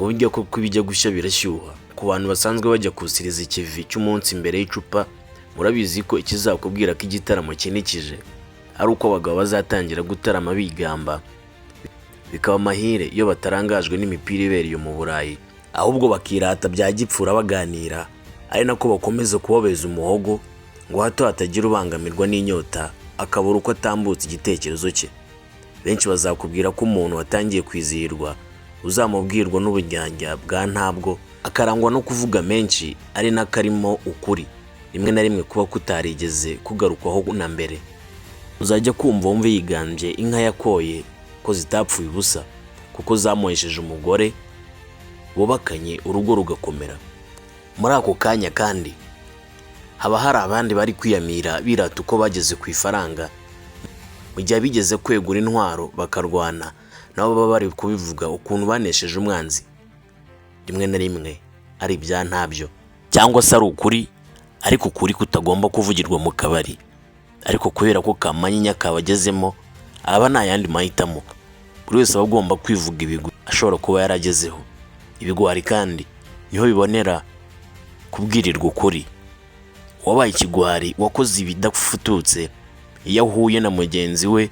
buryo ko kubijya gushya birashyuha. Ku bantu basanzwe bajya kusiriza ikivi cy'umunsi imbere y'icupa, murabizi ko ikizakubwira ko igitaramo kinikije ari uko abagabo bazatangira gutarama bigamba, bikaba amahire iyo batarangajwe n'imipira ibereye mu Burayi, ahubwo bakirata bya gipfura baganira, ari nako bakomeza kubabeza umuhogo ngo hato hatagira ubangamirwa n'inyota akabura uko atambutse igitekerezo cye. Benshi bazakubwira ko umuntu watangiye kwizihirwa uzamubwirwa n'ubujyanja bwa ntabwo, akarangwa no kuvuga menshi ari nakarimo ukuri, rimwe na rimwe kuba kutarigeze kugarukwaho na mbere. Uzajya kumva wumve yiganje inka yakoye ko zitapfuye ubusa kuko zamohesheje umugore bubakanye urugo rugakomera. Muri ako kanya kandi haba hari abandi bari kwiyamira birata uko bageze ku ifaranga, mu gihe bigeze kwegura intwaro bakarwana nabo baba bari kubivuga ukuntu banesheje umwanzi. Rimwe na rimwe ari ibya ntabyo cyangwa se ari ukuri, ariko ukuri kutagomba kuvugirwa mu kabari. Ariko kubera ko Kamanyinya kabagezemo, aba nta yandi mahitamo. Buri wese aba agomba kwivuga ibigwi ashobora kuba yaragezeho. Ibigwari kandi niho bibonera kubwirirwa ukuri. Wabaye ikigwari wakoze ibidafututse, iyo ahuye na mugenzi we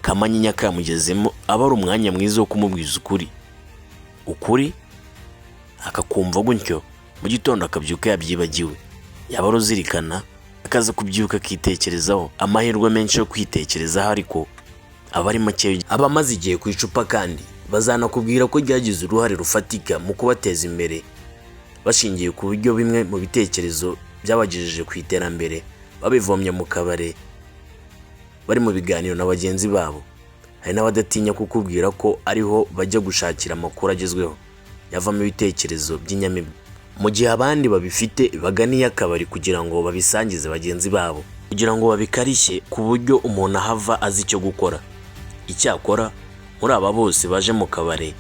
Kamanyinya kamugezemo aba ari umwanya mwiza wo kumubwiza ukuri akakumva gutyo, mu gitondo akabyuka yabyibagiwe. Yaba aruzirikana akaza kubyuka akitekerezaho. Amahirwe menshi yo kwitekerezaho ariko aba ari make. Abamaze igihe ku icupa kandi bazanakubwira ko ryagize uruhare rufatika mu kubateza imbere, bashingiye ku buryo bimwe mu bitekerezo byabagejeje ku iterambere babivomye mu kabare bari mu biganiro na bagenzi babo. Hari n'abadatinya kukubwira ko ariho bajya gushakira amakuru agezweho yavamo ibitekerezo by'inyamibwa, mu gihe abandi babifite baganiye akabari kugira ngo babisangize bagenzi babo, kugira ngo babikarishye ku buryo umuntu ahava azi icyo gukora. Icyakora muri aba bose baje mu kabare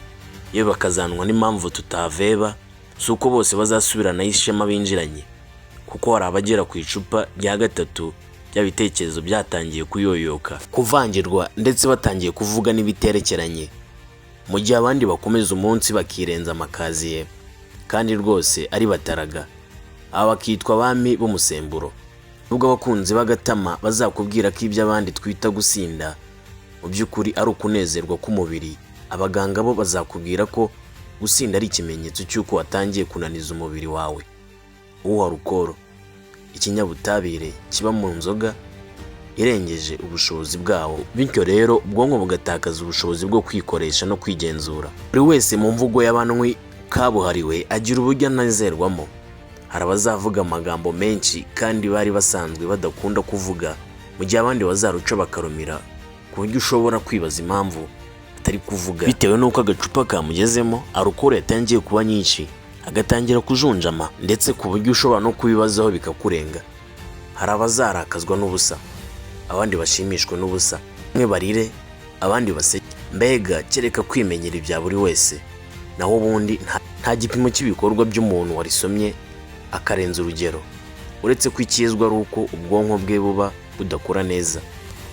yewe bakazanwa n'impamvu tutaveba, si uko bose bazasubirana ishema binjiranye, kuko hari abagera ku icupa rya gatatu bya bitekerezo byatangiye kuyoyoka, kuvangirwa ndetse batangiye kuvuga n'ibiterekeranye, mu gihe abandi bakomeza umunsi bakirenza amakaziye kandi rwose ari bataraga. Aba bakitwa abami b'umusemburo. Nubwo abakunzi bagatama bazakubwira ko ibyo abandi twita gusinda mu by'ukuri ari ukunezerwa k'umubiri, abaganga bo bazakubwira ko gusinda ari ikimenyetso cy'uko watangiye kunaniza umubiri wawe. Uwa rukoro, ikinyabutabire kiba mu nzoga irengeje ubushobozi bwawo, bityo rero ubwonko bugatakaza ubushobozi bwo kwikoresha no kwigenzura. Buri wese mu mvugo y'abanywi kabuhariwe agira uburyo anezerwamo. Hari abazavuga amagambo menshi kandi bari basanzwe badakunda kuvuga, mu gihe abandi bazaruca bakarumira ku buryo ushobora kwibaza impamvu atari kuvuga, bitewe n'uko agacupa kamugezemo alukoro yatangiye kuba nyinshi, agatangira kujunjama, ndetse ku buryo ushobora no kubibazaho bikakurenga. Hari abazarakazwa n'ubusa, abandi bashimishwe n'ubusa, bamwe barire abandi baseke. Mbega kereka kwimenyera ibya buri wese, naho ubundi nta gipimo cy'ibikorwa by'umuntu warisomye akarenza urugero, uretse ko ikizwa ari uko ubwonko bwe buba budakora neza.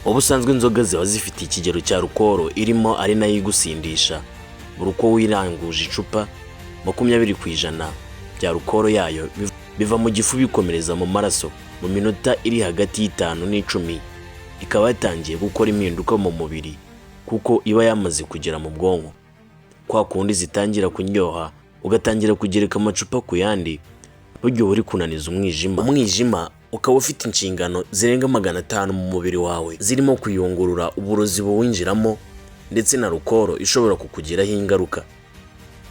Ubusanzwe inzoga ziba zifite ikigero cya alukoro irimo ari nayo igusindisha. Buri uko wiranguje icupa 20% bya alukoro yayo biva mu gifu bikomereza mu maraso mu minota iri hagati y'5 n'10, ikaba yatangiye gukora impinduka mu mubiri kuko iba yamaze kugera mu bwonko. Kwa kundi zitangira kunyoha ugatangira kugereka amacupa ku yandi, buryo buri kunaniza umwijima ukaba ufite inshingano zirenga 500 mu mubiri wawe, zirimo kuyungurura uburozi buwinjiramo ndetse na alukoro ishobora kukugiraho ingaruka.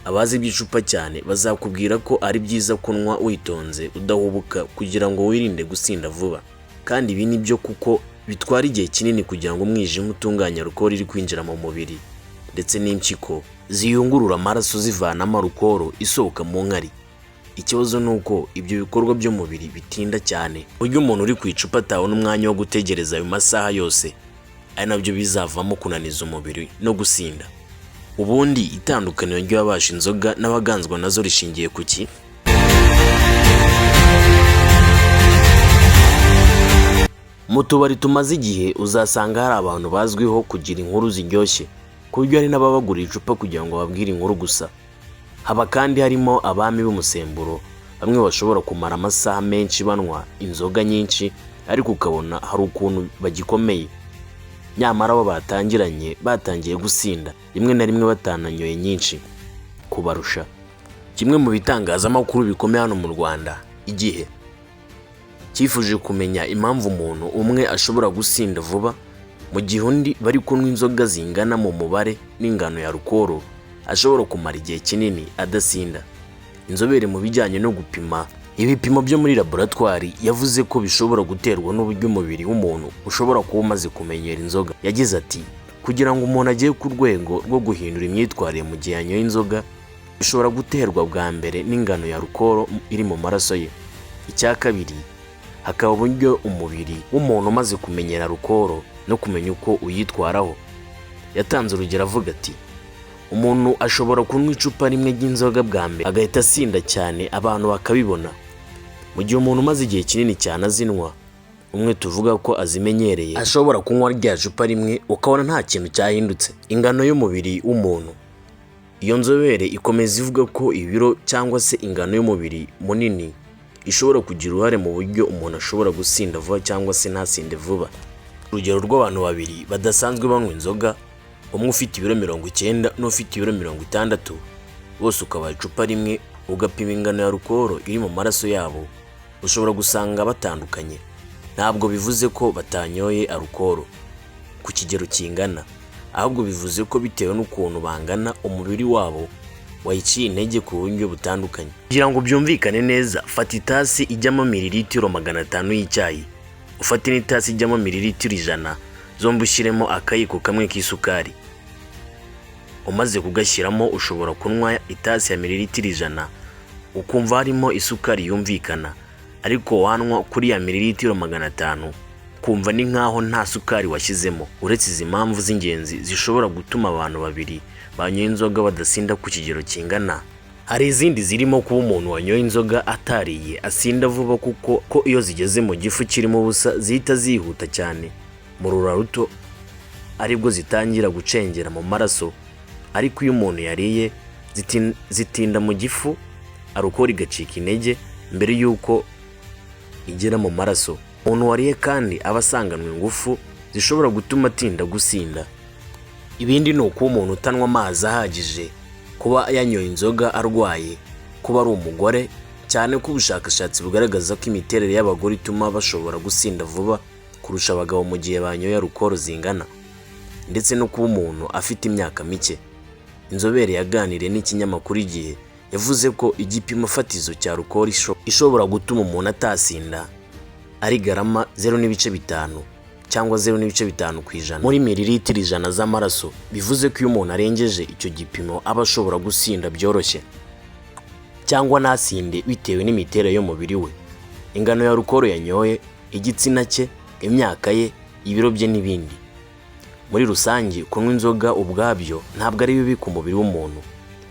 Abazi iby'icupa cyane bazakubwira ko ari byiza kunywa witonze udahubuka kugira ngo wirinde gusinda vuba, kandi ibi ni byo kuko bitwara igihe kinini kugira ngo umwijima utunganya alukoro iri kwinjira mu mubiri, ndetse n'impyiko ziyungurura amaraso zivanamo alukoro isohoka mu nkari. Ikibazo nuko ibyo bikorwa byo mubiri bitinda cyane, buryo umuntu uri ku icupa atabona umwanya wo gutegereza ayo masaha yose, ari nabyo bizavamo kunaniza umubiri no gusinda. Ubundi itandukaniro ry'abasha inzoga n'abaganzwa nazo rishingiye ku ki? Mu tubari tumaze igihe uzasanga hari abantu bazwiho kugira inkuru ziryoshye, ku buryo hari n'ababagura icupa kugira ngo babwire inkuru gusa. Haba kandi harimo abami b'umusemburo bamwe bashobora kumara amasaha menshi banywa inzoga nyinshi ariko ukabona hari ukuntu bagikomeye, nyamara abo batangiye gusinda rimwe na rimwe batananyoye nyinshi kubarusha. Kimwe mu bitangazamakuru bikomeye hano mu Rwanda, Igihe, cyifuje kumenya impamvu umuntu umwe ashobora gusinda vuba mu gihe undi bari kunywa inzoga zingana mu mubare n'ingano ya alcohol ashobora kumara igihe kinini adasinda. Inzobere mu bijyanye no gupima ibipimo byo muri laboratwari yavuze ko bishobora guterwa n'uburyo umubiri w'umuntu ushobora kuba umaze kumenyera inzoga. Yagize ati kugira ngo umuntu agere ku rwego rwo guhindura imyitwarire mu gihe yanyoye inzoga bishobora guterwa bwa mbere n'ingano ya alcohol iri mu maraso ye. Icya kabiri, hakaba uburyo umubiri w'umuntu umaze kumenyera alcohol no kumenya uko uyitwaraho. Yatanze urugero avuga ati umuntu ashobora kunywa icupa rimwe ry'inzoga bwa mbere agahita asinda cyane abantu bakabibona, mu gihe umuntu umaze igihe kinini cyane azinywa, umwe tuvuga ko azimenyereye, ashobora kunywa rya cupa rimwe ukabona nta kintu cyahindutse. Ingano y'umubiri w'umuntu, iyo nzobere ikomeza ivuga ko ibiro cyangwa se ingano y'umubiri munini ishobora kugira uruhare mu buryo umuntu ashobora gusinda vuba cyangwa se ntasinde vuba. Urugero rw'abantu babiri badasanzwe banywa inzoga, umwe ufite ibiro 90 n'ufite ibiro 60, bose ukabaha icupa rimwe ugapima ingano ya alcohol iri mu maraso yabo, ushobora gusanga batandukanye. Ntabwo bivuze ko batanyoye alcohol ku kigero kingana, ahubwo bivuze ko bitewe n'ukuntu bangana umubiri wabo wayiciye intege ku buryo butandukanye. Kugira ngo byumvikane neza, fata itasi ijyamo mililitiro 500 y'icyayi, ufate n'itasi ijyamo mililitiro 100, zombi ushyiremo akayiko kamwe k'isukari. Umaze kugashyiramo ushobora kunywa itasi ya mililitiro 100 ukumva harimo isukari yumvikana, ariko wanwa kuri ya mililitiro 500 kumva ni nkaho nta sukari washyizemo. Uretse izi mpamvu z'ingenzi zishobora gutuma abantu babiri banyoye inzoga badasinda ku kigero kingana, hari izindi zirimo kuba umuntu wanyoye inzoga atariye asinda vuba kuko iyo zigeze mu gifu kirimo ubusa zihita zihuta cyane mu rura ruto, aribwo zitangira gucengera mu maraso, ariko iyo umuntu yariye zitinda mu gifu, alcohol igacika intege mbere y'uko igera mu maraso. Umuntu wariye kandi aba asanganwe ingufu zishobora gutuma atinda gusinda. Ibindi ni uko umuntu utanywa amazi ahagije, kuba yanyoye inzoga arwaye, kuba ari umugore, cyane ko ubushakashatsi bugaragaza ko imiterere y'abagore ituma bashobora gusinda vuba kurusha abagabo mu gihe banyoye alcohol zingana, ndetse no kuba umuntu afite imyaka mike. Inzobere yaganiriye n'ikinyamakuru Igihe yavuze ko igipimo fatizo cya alcohol ishobora gutuma umuntu atasinda ari garama 0.5 cyangwa 0.5 ku ijana muri mililitiro 100 z'amaraso. Bivuze ko iyo umuntu arengeje icyo gipimo aba ashobora gusinda byoroshye cyangwa ntasinde bitewe n'imiterere y'umubiri we, ingano ya alcohol yanyoye, igitsina cye, imyaka ye, ibiro bye n'ibindi. Muri rusange, kunywa inzoga ubwabyo ntabwo ari bibi ku mubiri w'umuntu,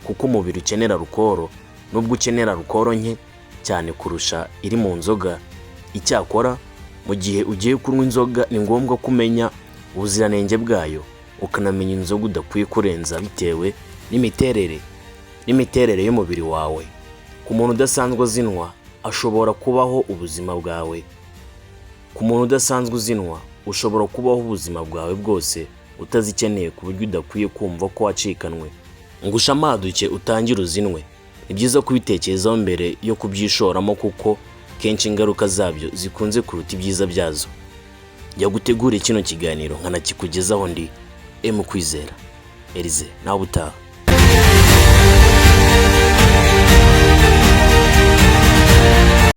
kuko umubiri ukenera alcohol, nubwo ukenera alcohol nke cyane kurusha iri mu nzoga. Icyakora mu gihe ugiye kunywa inzoga ni ngombwa kumenya ubuziranenge bwayo, ukanamenya inzoga udakwiye kurenza bitewe n'imiterere y'umubiri wawe. Ku muntu udasanzwe uzinwa ashobora kubaho ubuzima bwawe. Ku muntu udasanzwe uzinwa ushobora kubaho ubuzima bwawe bwose utazikeneye ku buryo udakwiye kumva ko wacikanwe. Ngo ushamaduke utangire uzinwe. Ni byiza kubitekerezaho mbere yo kubyishoramo kuko kenshi ingaruka zabyo zikunze kuruta ibyiza byazo. Jya gutegura kino kiganiro nkanakikugezaho ndi Kwizera Elize, nawe utaha.